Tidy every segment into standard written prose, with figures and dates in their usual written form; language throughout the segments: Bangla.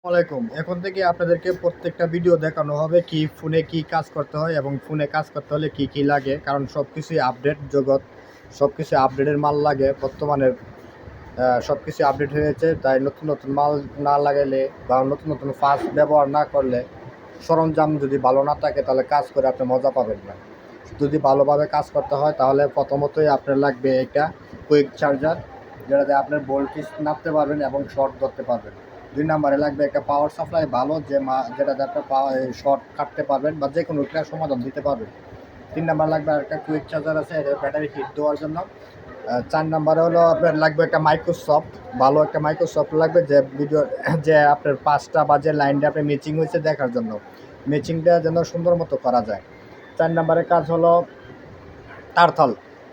আসসালামাইকুম। এখন থেকে আপনাদেরকে প্রত্যেকটা ভিডিও দেখানো হবে কি ফোনে কি কাজ করতে হয় এবং ফোনে কাজ করতে হলে কি কি লাগে, কারণ সব কিছুই আপডেট জগৎ, সব কিছু আপডেটের মাল লাগে বর্তমানের। সব কিছু আপডেট হয়েছে, তাই নতুন নতুন মাল না লাগাইলে বা নতুন নতুন ফাস্ট ব্যবহার না করলে, সরঞ্জাম যদি ভালো না থাকে তাহলে কাজ করে আপনি মজা পাবেন না। যদি ভালোভাবে কাজ করতে হয় তাহলে প্রথমতই আপনার লাগবে একটা কুইক চার্জার, যেটাতে আপনার ভোল্টেজ নাপতে পারবেন এবং শর্ট ধরতে পারবেন। 2 নম্বরে লাগবে একটা পাওয়ার সাপ্লাই ভালো, যেটাতে আপনার শর্ট কাটতে পারবেন বা যে কোনো একটা সমাধান দিতে পারবেন। 3 নাম্বার লাগবে একটা কুইক চার্জার আছে, এটা ব্যাটারি হিট দেওয়ার জন্য। 4 নাম্বারে হলো আপনার লাগবে একটা মাইক্রোসফট, ভালো একটা মাইক্রোসফট লাগবে, যে আপনার 5টা বা যে লাইনটা আপনার ম্যাচিং হয়েছে দেখার জন্য, ম্যাচিংটা যেন সুন্দর মতো করা যায়। 4 নাম্বারের কাজ হলো তারথাল,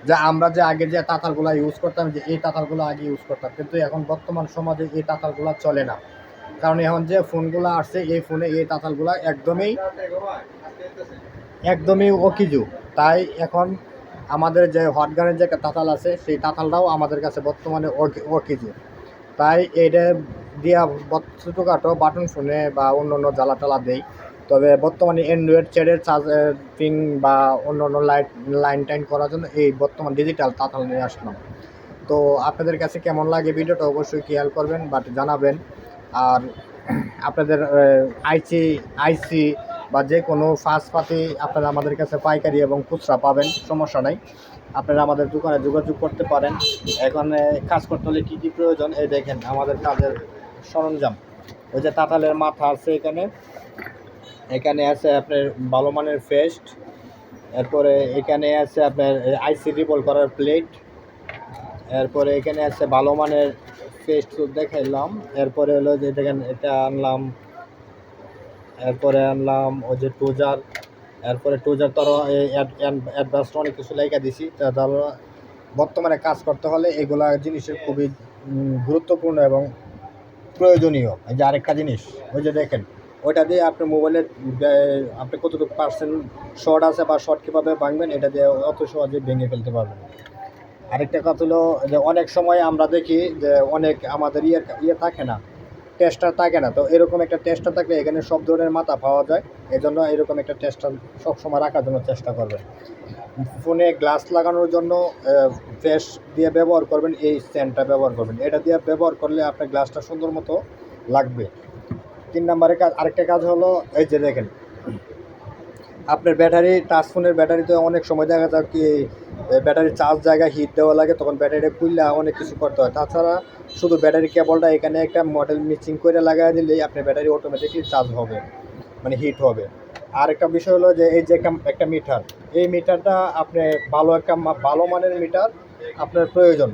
যে আমরা যে আগে যে তাতালগুলো ইউজ করতাম, যে এই তাতালগুলো আগে ইউজ করতাম, কিন্তু এখন বর্তমান সমাজে এই তাতালগুলো চলে না। কারণ এখন যে ফোনগুলো আসছে এই ফোনে এই তাতালগুলো একদমই অকিজু। তাই এখন আমাদের যে হটগানের যে একটা তাতাল আছে সেই তাতালটাও আমাদের কাছে বর্তমানে অকিজু। তাই এটা দিয়া ছোটোখাটো বাটন ফোনে বা অন্য অন্য জ্বালা টালা দেই। তবে বর্তমানে অ্যান্ড্রয়েড চ্যাটের চার্জিং বা অন্য অন্য লাইন টাইন করার জন্য এই বর্তমান ডিজিটাল তাতাল নিয়ে আসলাম। তো আপনাদের কাছে কেমন লাগে ভিডিওটা অবশ্যই খেয়াল করবেন, বাট জানাবেন। আর আপনাদের আইসি বা যে কোনো ফাস্টপাতি আপনারা আমাদের কাছে পাইকারি এবং খুচরা পাবেন, সমস্যা নাই। আপনারা আমাদের দোকানে যোগাযোগ করতে পারেন। এখানে কাজ করতে হলে কী কী প্রয়োজন, এই দেখেন আমাদের কাজের সরঞ্জাম। ওই যে তাতালের মাথা আছে, এখানে আছে আপনার ভালো মানের ফেস্ট, এরপরে এখানে আছে আপনার আইসি রিবল করার প্লেট, এরপরে এখানে আছে ভালো মানের ফেস্ট দেখাইলাম। এরপরে হলো যে দেখেন এটা আনলাম, এরপরে আনলাম ওই যে টুজার, এরপরে টুজার তো আরও অ্যাডভান্স অনেক কিছু লেখা দিছি। তারপর বর্তমানে কাজ করতে হলে এগুলা জিনিসের খুবই গুরুত্বপূর্ণ এবং প্রয়োজনীয়। এই যে আরেকটা জিনিস, ওই যে দেখেন ওইটা দিয়ে আপনি মোবাইলের আপনি কতটুকু পার্সেন্ট শর্ট আছে বা শর্ট কীভাবে ভাঙবেন, এটা দিয়ে অত সহজে ভেঙে ফেলতে পারবেন। আরেকটা কথা হলো যে অনেক সময় আমরা দেখি যে অনেক আমাদের থাকে না, টেস্টার থাকে না। তো এরকম একটা টেস্টার থাকলে এখানে সব ধরনের মাথা পাওয়া যায়। এজন্য এরকম একটা টেস্টার সবসময় রাখার জন্য চেষ্টা করবেন। ফোনে গ্লাস লাগানোর জন্য ফ্রেশ দিয়ে ব্যবহার করবেন, এই স্ট্যান্ডটা ব্যবহার করবেন। এটা দিয়ে ব্যবহার করলে আপনার গ্লাসটা সুন্দর মতো লাগবে। 3 নম্বরের কাজ, আরেকটা কাজ হলো এই যে দেখেন আপনার ব্যাটারি, টাচ ফোনের ব্যাটারিতে অনেক সময় দেখা যায় কি ব্যাটারির চার্জ জায়গায় হিট দেওয়া লাগে, তখন ব্যাটারিটা খুললে অনেক কিছু করতে হয়। তাছাড়া শুধু ব্যাটারি কেবলটা এখানে একটা মডেল মিক্সিং করে লাগাই দিলেই আপনার ব্যাটারি অটোমেটিকলি চার্জ হবে, মানে হিট হবে। আর একটা বিষয় হলো যে এই যে একটা মিটার, এই মিটারটা আপনি ভালো মানের মিটার আপনার প্রয়োজন।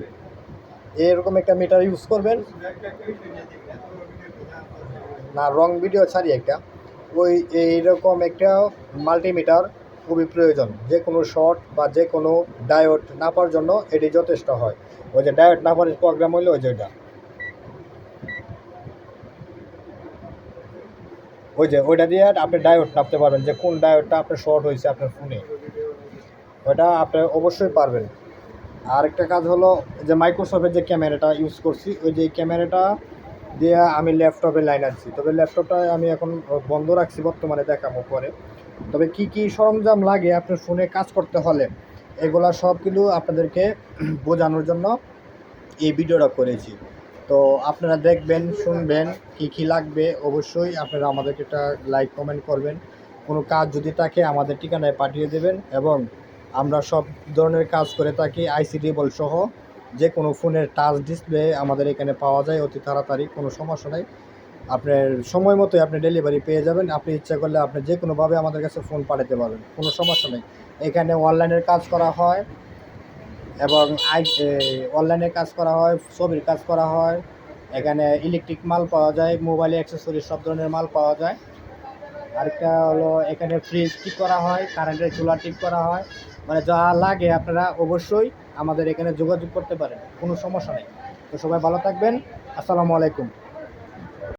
এরকম একটা মিটার ইউজ করবেন না, রং ভিডিও ছাড়ি একটা, ওই এইরকম একটা মাল্টিমিটার খুবই প্রয়োজন। যে কোনো শর্ট বা যে কোনো ডায়োড নাপার জন্য এটি যথেষ্ট হয়। ওই যে ডায়োড নাপার প্রোগ্রাম হইলো ওই যেটা, ওই যে ওইটা দিয়ে আপনি ডায়োড নাপতে পারবেন যে কোন ডায়োডটা আপনার শর্ট হয়েছে আপনার ফোনে, ওইটা আপনি অবশ্যই পারবেন। আরেকটা কাজ হলো যে মাইক্রোসফটের যে ক্যামেরাটা ইউজ করছি, ওই যে ক্যামেরাটা দিয়ে আমি ল্যাপটপে লাইন আনছি। তবে ল্যাপটপটা আমি এখন বন্ধ রাখছি, বর্তমানে দেখাবো পরে। তবে কি কি সরঞ্জাম লাগে আপনার ফোনে কাজ করতে হলে, এগুলা সব কিছু আপনাদেরকে বোঝানোর জন্য এই ভিডিওটা করেছি। তো আপনারা দেখবেন, শুনবেন কি কি লাগবে। অবশ্যই আপনারা আমাদেরকে একটা লাইক কমেন্ট করবেন। কোনো কাজ যদি থাকে আমাদের ঠিকানায় পাঠিয়ে দেবেন, এবং আমরা সব ধরনের কাজ করে থাকি। আইসি রিবল সহ যে কোনো ফোনের টাচ ডিসপ্লে আমাদের এখানে পাওয়া যায় অতি তাড়াতাড়ি, কোনো সমস্যা নেই। আপনার সময় মতোই আপনি ডেলিভারি পেয়ে যাবেন। আপনি ইচ্ছা করলে আপনি যে কোনোভাবে আমাদের কাছে ফোন পাঠাতে পারবেন, কোনো সমস্যা নেই। এখানে অনলাইনের কাজ করা হয় এবং অনলাইনে কাজ করা হয়, ছবির কাজ করা হয়। এখানে ইলেকট্রিক মাল পাওয়া যায়, মোবাইলে অ্যাক্সেসরিজ সব ধরনের মাল পাওয়া যায়। আরেকটা হলো এখানে ফ্রিজ ঠিক করা হয়, কারেন্টের চুলা ঠিক করা হয়। মানে যা লাগে আপনারা অবশ্যই আমাদের এখানে যোগাযোগ করতে পারেন, কোনো সমস্যা নেই। তো সবাই ভালো থাকবেন। আসসালামু আলাইকুম।